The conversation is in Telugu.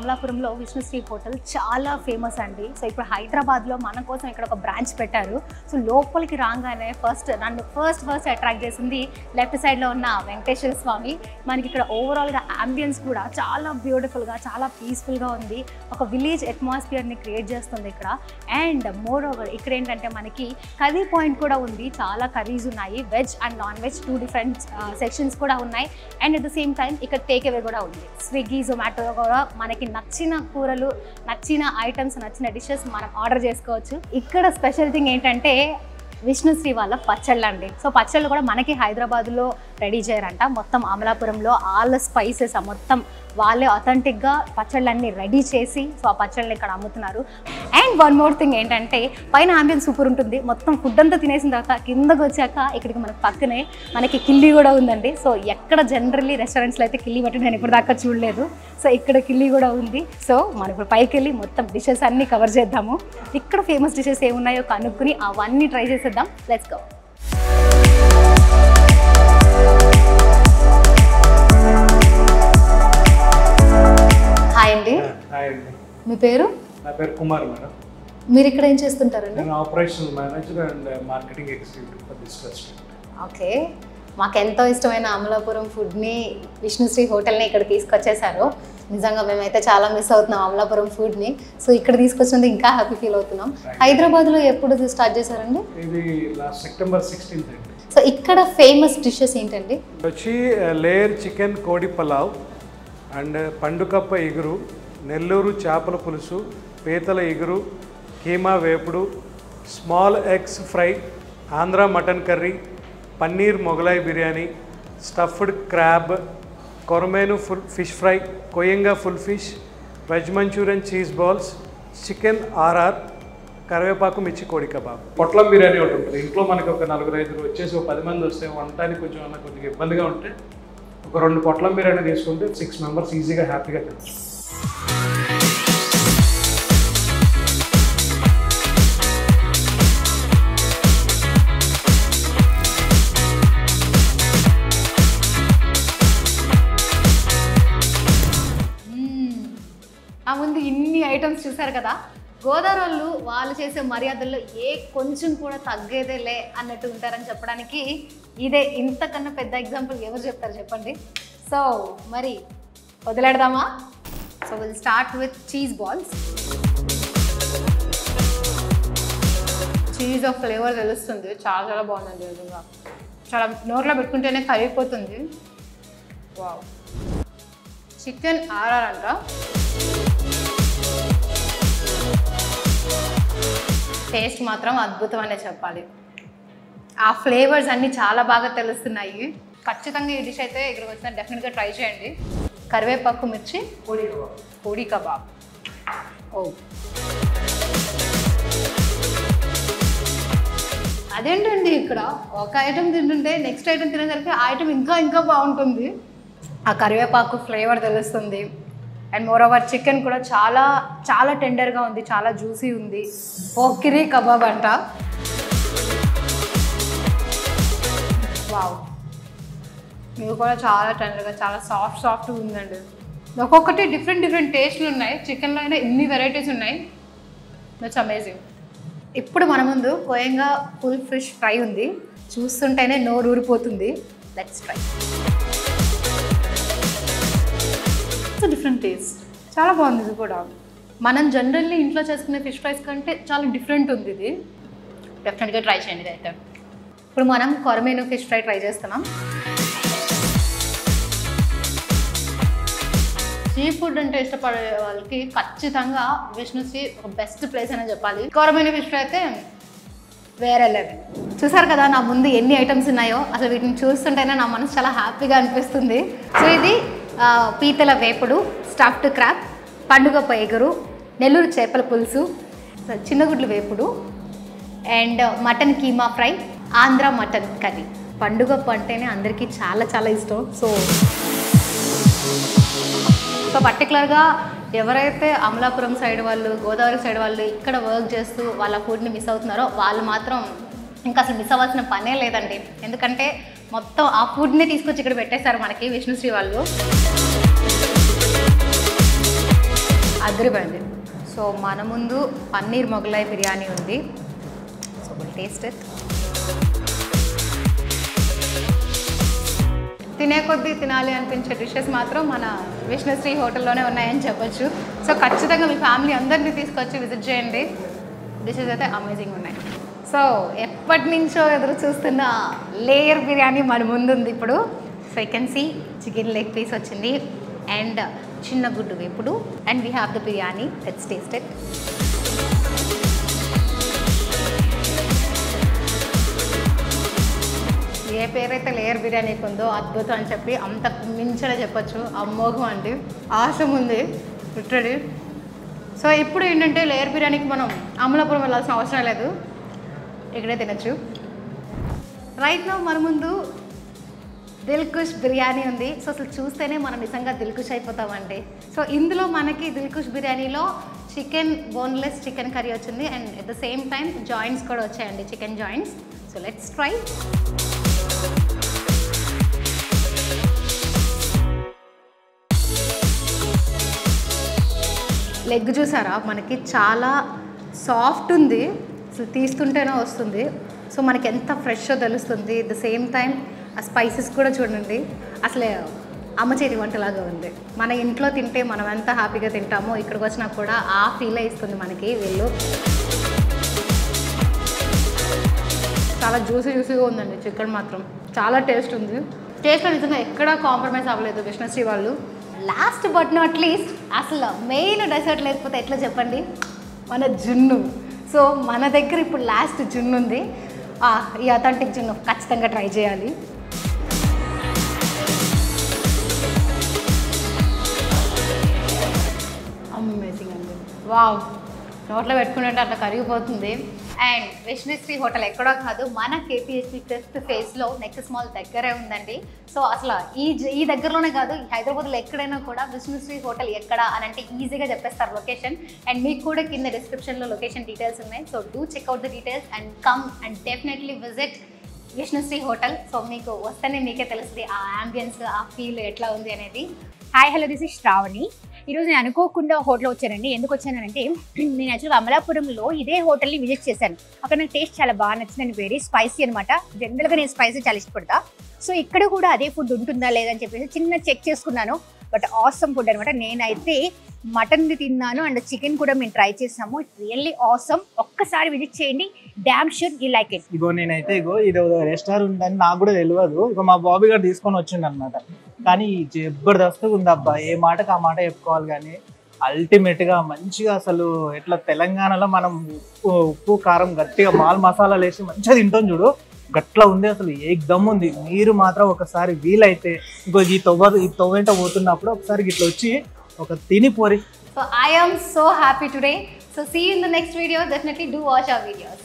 అమలాపురంలో విష్ణుశ్రీ హోటల్ చాలా ఫేమస్ అండి. సో ఇప్పుడు హైదరాబాద్లో మన కోసం ఇక్కడ ఒక బ్రాంచ్ పెట్టారు. సో లోపలికి రాగానే నన్ను ఫస్ట్ అట్రాక్ట్ చేసింది లెఫ్ట్ సైడ్లో ఉన్న వెంకటేశ్వర స్వామి. మనకి ఇక్కడ ఓవరాల్గా అంబియన్స్ కూడా చాలా బ్యూటిఫుల్గా, చాలా పీస్ఫుల్గా ఉంది. ఒక విలేజ్ అట్మాస్ఫియర్ని క్రియేట్ చేస్తుంది ఇక్కడ. అండ్ మోర్ ఓవర్ ఇక్కడ ఏంటంటే మనకి కర్రీ పాయింట్ కూడా ఉంది. చాలా కర్రీస్ ఉన్నాయి, veg and non veg 2 different sections కూడా ఉన్నాయి. And at the same time ఇక్కడ టేక్ అవే కూడా ఉంది. స్విగ్గీ, జొమాటోలో కూడా మనకి నచ్చిన కూరలు, నచ్చిన ఐటమ్స్, నచ్చిన డిషెస్ మనం ఆర్డర్ చేసుకోవచ్చు. ఇక్కడ స్పెషల్ థింగ్ ఏంటంటే విష్ణుశ్రీ వాళ్ళ పచ్చళ్ళు అండి. సో పచ్చళ్ళు కూడా మనకి హైదరాబాద్లో రెడీ చేయరంట. మొత్తం అమలాపురంలో ఆల్ స్పైసెస్ మొత్తం వాళ్ళే అథెంటిక్గా పచ్చళ్ళన్నీ రెడీ చేసి సో ఆ పచ్చళ్ళని ఇక్కడ అమ్ముతున్నారు. అండ్ వన్ మోర్ థింగ్ ఏంటంటే పైన ఆంబియన్స్ సూపర్ ఉంటుంది. మొత్తం ఫుడ్ అంతా తినేసిన తర్వాత కిందకు వచ్చాక ఇక్కడికి మనకు పక్కనే మనకి కిల్లి కూడా ఉందండి. సో ఎక్కడ జనరల్లీ రెస్టారెంట్స్లో అయితే కిల్లి బట్టి నేను ఇప్పుడు దాకా చూడలేదు. సో ఇక్కడ కిల్లి కూడా ఉంది. సో మనం ఇప్పుడు పైకి వెళ్ళి మొత్తం డిషెస్ అన్నీ కవర్ చేద్దాము. ఇక్కడ ఫేమస్ డిషెస్ ఏమున్నాయో కనుక్కుని అవన్నీ ట్రై చేసేద్దాం. Let's go. హాయ్ అండి. మీ పేరు? నా పేరు కుమార్ మేడం. మీరు ఇక్కడ ఏం చేస్తుంటారండి? నేను operational manager and marketing executive for this restaurant. Okay, మాకు ఎంతో ఇష్టమైన అమలాపురం ఫుడ్ని, విష్ణుశ్రీ హోటల్ని ఇక్కడ తీసుకొచ్చేసారు. నిజంగా మేమైతే చాలా మిస్ అవుతున్నాం అమలాపురం ఫుడ్ని. సో ఇక్కడ తీసుకొచ్చినందుకు ఇంకా హ్యాపీ ఫీల్ అవుతున్నాం. హైదరాబాద్లో ఎప్పుడు స్టార్ట్ చేశారండి? ఇది లాస్ట్ సెప్టెంబర్ 16th అండి. సో ఇక్కడ ఫేమస్ డిషెస్ ఏంటండి? వచ్చి లేయర్ చికెన్ కోడి పలావ్ అండ్ పండుకప్ప ఇగురు, నెల్లూరు చేపల పులుసు, పీతల ఇగురు, కీమా వేపుడు, small eggs fry, Andhra mutton curry, paneer Mughlai biryani, stuffed crab, కొరమేను ఫుల్ ఫిష్ ఫ్రై, కొయ్యంగా full fish, veg Manchurian cheese balls, chicken RR, కరివేపాకు మిర్చి కోడి కబాబ్. పొట్లం బిర్యానీ ఒకటి ఉంటుంది. ఇంట్లో మనకి ఒక 4-5 వచ్చేసి ఒక 10 మంది వస్తే వండటానికి కొద్దిగా ఇబ్బందిగా ఉంటే ఒక 2 పొట్లం బిర్యానీ తీసుకుంటే 6 మెంబర్స్ ఈజీగా హ్యాపీగా తినచ్చు. ఆ ముందు ఇన్ని ఐటమ్స్ చూసారు కదా. గోదావరి వాళ్ళు చేసే మర్యాదల్లో కొంచెం కూడా తగ్గేదేలే అన్నట్టు ఉంటారని చెప్పడానికి ఇదే ఇంతకన్నా పెద్ద ఎగ్జాంపుల్ ఎవరు చెప్తారు చెప్పండి. సో మరి వదిలేడదామా? So will start with cheese balls. Cheese of flavour తెలుస్తుంది. చాలా చాలా బాగుందండి. నిజంగా చాలా నోట్లో పెట్టుకుంటేనే కరిగిపోతుంది. వావ్. చికెన్ ఆర్ఆర్ అంట. టేస్ట్ మాత్రం అద్భుతం అనే చెప్పాలి. ఆ ఫ్లేవర్స్ అన్నీ చాలా బాగా తెలుస్తున్నాయి. ఖచ్చితంగా ఈ డిష్ అయితే ఇక్కడికి వచ్చిన డెఫినెట్గా ట్రై చేయండి. కరివేపాకు మిర్చి కోడి కబాబ్. ఓ అదేంటండి, ఇక్కడ ఒక ఐటెం తింటుంటే నెక్స్ట్ ఐటెం తినేసరికి ఆ ఐటెం ఇంకా బాగుంటుంది. ఆ కరివేపాకు ఫ్లేవర్ తెలుస్తుంది. అండ్ మోర్ ఓవర్ చికెన్ కూడా చాలా చాలా టెండర్గా ఉంది, చాలా జ్యూసీ ఉంది. పోకిరీ కబాబ్ అంట. వావ్. ఇవి కూడా చాలా టెండర్గా, చాలా సాఫ్ట్గా ఉందండి. ఒక్కొక్కటి డిఫరెంట్ టేస్ట్లు ఉన్నాయి. చికెన్లో అయినా ఇన్ని వెరైటీస్ ఉన్నాయి. That's amazing. ఇప్పుడు మన ముందు కొయంగా ఫుల్ ఫిష్ ఫ్రై ఉంది. చూస్తుంటేనే నోరు ఊరిపోతుంది. Let's try. డిఫరెంట్ టేస్ట్, చాలా బాగుంది. ఇది కూడా మనం జనరల్లీ ఇంట్లో చేసుకునే ఫిష్ ఫ్రైస్ కంటే చాలా డిఫరెంట్ ఉంది. ఇది డెఫినెట్గా ట్రై చేయండి. ఇది అయితే ఇప్పుడు మనం కొరమేను ఫిష్ ఫ్రై ట్రై చేస్తున్నాం. సీ ఫుడ్ అంటే ఇష్టపడే వాళ్ళకి ఖచ్చితంగా విష్ణుశ్రీ ఒక బెస్ట్ ప్లేస్ అని చెప్పాలి. కొరమేను ఫిష్ ఫ్రై అయితే వేరే లెవెల్. చూసారు కదా నా ముందు ఎన్ని ఐటమ్స్ ఉన్నాయో. అసలు వీటిని చూస్తుంటేనే నా మనసు చాలా హ్యాపీగా అనిపిస్తుంది. సో ఇది పీతల వేపుడు, స్టఫ్డ్ క్రాబ్, పండుగప్ప ఎగురు, నెల్లూరు చేపల పులుసు, చిన్నగుడ్లు వేపుడు and mutton keema fry, Andhra mutton curry. పండుగప్ప అంటేనే అందరికీ చాలా చాలా ఇష్టం. సో పర్టికులర్గా ఎవరైతే అమలాపురం సైడ్ వాళ్ళు, గోదావరి సైడ్ వాళ్ళు ఇక్కడ వర్క్ చేస్తూ వాళ్ళ ఫుడ్ని మిస్ అవుతున్నారో వాళ్ళు మాత్రం ఇంకా అసలు మిస్ అవ్వాల్సిన పనే లేదండి. ఎందుకంటే మొత్తం ఆ ఫుడ్ని తీసుకొచ్చి ఇక్కడ పెట్టేశారు మనకి విష్ణుశ్రీ వాళ్ళు. అదిరిపోయింది. సో మన ముందు పన్నీర్ మొగలాయ్ బిర్యానీ ఉంది. So will taste it. తినే కొద్దీ తినాలి అనిపించే డిషెస్ మాత్రం మన విష్ణుశ్రీ హోటల్లోనే ఉన్నాయని చెప్పొచ్చు. సో ఖచ్చితంగా మీ ఫ్యామిలీ అందరినీ తీసుకొచ్చి విజిట్ చేయండి. డిషెస్ అయితే అమేజింగ్ ఉన్నాయి. సో ఎప్పటి నుంచో ఎదురు చూస్తున్న లేయర్ బిర్యానీ మన ముందు ఉంది ఇప్పుడు. So you can see chicken leg piece వచ్చింది అండ్ చిన్న గుడ్డు వేపుడు and we have the biryani. Let's taste it. ఏ పేరైతే లేయర్ బిర్యానీకి ఉందో అద్భుతం అని చెప్పి అంత మించనే చెప్పచ్చు. అమోఘం అండి, ఆశం ఉంది లిటరలీ. సో ఇప్పుడు ఏంటంటే లేయర్ బిర్యానీకి మనం అమలాపురం వెళ్ళాల్సిన అవసరం లేదు, ఇక్కడే తినచ్చు. రైట్ నౌ మన ముందు దిల్కుష్ బిర్యానీ ఉంది. సో అసలు చూస్తేనే మనం నిజంగా దిల్కుష్ అయిపోతామండి. సో ఇందులో మనకి దిల్కుష్ బిర్యానీలో చికెన్ బోన్లెస్ చికెన్ కర్రీ వచ్చింది and at the same time joints కూడా వచ్చాయండి, chicken joints. So let's try. Leg చూసారా, మనకి చాలా సాఫ్ట్ ఉంది, అసలు తీస్తుంటేనే వస్తుంది. సో మనకి ఎంత ఫ్రెష్గా తెలుస్తుంది. అట్ ద సేమ్ టైం ఆ స్పైసెస్ కూడా చూడండి, అసలే అమ్మ చేతి వంటలాగా ఉంది. మన ఇంట్లో తింటే మనం ఎంత హ్యాపీగా తింటామో ఇక్కడికి వచ్చినా కూడా ఆ ఫీల్ ఇస్తుంది మనకి వీళ్ళు. చాలా జ్యూసీగా ఉందండి చికెన్ మాత్రం, చాలా టేస్ట్ ఉంది. టేస్ట్లో నిజంగా ఎక్కడా కాంప్రమైజ్ అవ్వలేదు విష్ణుశ్రీ వాళ్ళు. లాస్ట్ బట్ నాట్ లీస్ట్ అసలు మెయిన్ డెసర్ట్ లేకపోతే ఎట్లా చెప్పండి, మన జున్ను. సో మన దగ్గర ఇప్పుడు లాస్ట్ జున్ను ఉంది. ఈ అథెంటిక్ జున్ను ఖచ్చితంగా ట్రై చేయాలి. అమేజింగ్ అండి, వావ్, నోట్లో పెట్టుకుంటే అట్లా కరిగిపోతుంది. అండ్ విష్ణుశ్రీ హోటల్ ఎక్కడో కాదు, మన KPHP 5th phase next mall దగ్గరే ఉందండి. సో అసలు ఈ దగ్గరలోనే కాదు, హైదరాబాద్లో ఎక్కడైనా కూడా విష్ణుశ్రీ హోటల్ ఎక్కడ అని అంటే ఈజీగా చెప్పేస్తారు లొకేషన్. అండ్ మీకు కూడా కింద డిస్క్రిప్షన్లో లొకేషన్ డీటెయిల్స్ ఉన్నాయి. So do check out the details and come and definitely visit Vishnushri hotel. So మీకు వస్తేనే మీకే తెలుస్తుంది ఆ యాంబియన్స్, ఆ ఫీల్ ఎట్లా ఉంది అనేది. Hi hello, this is Shravani. ఈరోజు నేను అనుకోకుండా హోటల్ వచ్చానండి. ఎందుకు వచ్చానంటే నేను యాక్చువల్గా అమలాపురంలో ఇదే హోటల్ని విజిట్ చేశాను. అక్కడ నాకు టేస్ట్ చాలా బాగా నచ్చిందని, వెరీ స్పైసీ అనమాట. జనరల్గా నేను స్పైసీ చాలా ఇష్టపడతా. సో ఇక్కడ కూడా అదే ఫుడ్ ఉంటుందా లేదని చెప్పేసి చిన్న చెక్ చేసుకున్నాను. బట్ ఆసమ్ ఫుడ్ అనమాట. నేనైతే మటన్ది తిన్నాను అండ్ చికెన్ కూడా మేము ట్రై చేసాము. It's really awesome. ఒక్కసారి విజిట్ చేయండి, damn sure you like it. నేనైతే ఇది రెస్టారెంట్ అని నాకు కూడా తెలియదు. మా బాబీ గారు తీసుకొని వచ్చిండు అనమాట. కానీ జబర్దస్త్ ఉంది అబ్బా, ఏ మాటకు ఆ మాట చెప్పుకోవాలి. కానీ అల్టిమేట్ గా మంచిగా అసలు ఎట్లా తెలంగాణలో మనం ఉప్పు కారం గట్టిగా మసాలాలు వేసి మంచిగా తింటాం చూడు, గట్లా ఉంది అసలు. ఏకదమ్ ఉంది. మీరు మాత్రం ఒకసారి వీలైతే ఈ తొవ్వేంట పోతున్నప్పుడు ఒకసారి ఇట్లా వచ్చి ఒక తిని పోరి. So I am so happy today. So see you in the next video. Definitely do watch our videos.